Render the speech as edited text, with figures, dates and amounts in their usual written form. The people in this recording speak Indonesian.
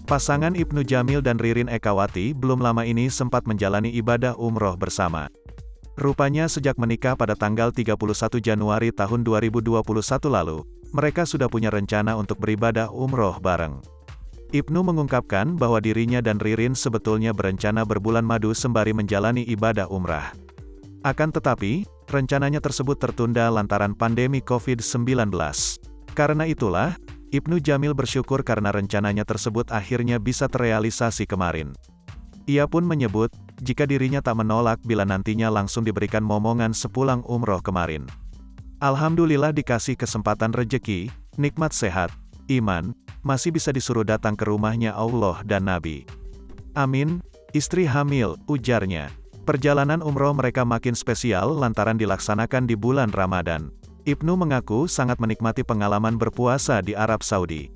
Pasangan Ibnu Jamil dan Ririn Ekawati belum lama ini sempat menjalani ibadah umroh bersama. Rupanya sejak menikah pada tanggal 31 Januari tahun 2021 lalu, mereka sudah punya rencana untuk beribadah umroh bareng. Ibnu mengungkapkan bahwa dirinya dan Ririn sebetulnya berencana berbulan madu sembari menjalani ibadah umrah. Akan tetapi, rencananya tersebut tertunda lantaran pandemi COVID-19. Karena itulah, Ibnu Jamil bersyukur karena rencananya tersebut akhirnya bisa terrealisasi kemarin. Ia pun menyebut, jika dirinya tak menolak bila nantinya langsung diberikan momongan sepulang umroh kemarin. Alhamdulillah dikasih kesempatan rejeki, nikmat sehat, iman, masih bisa disuruh datang ke rumahnya Allah dan Nabi. Amin, istri hamil, ujarnya. Perjalanan umroh mereka makin spesial lantaran dilaksanakan di bulan Ramadan. Ibnu mengaku sangat menikmati pengalaman berpuasa di Arab Saudi.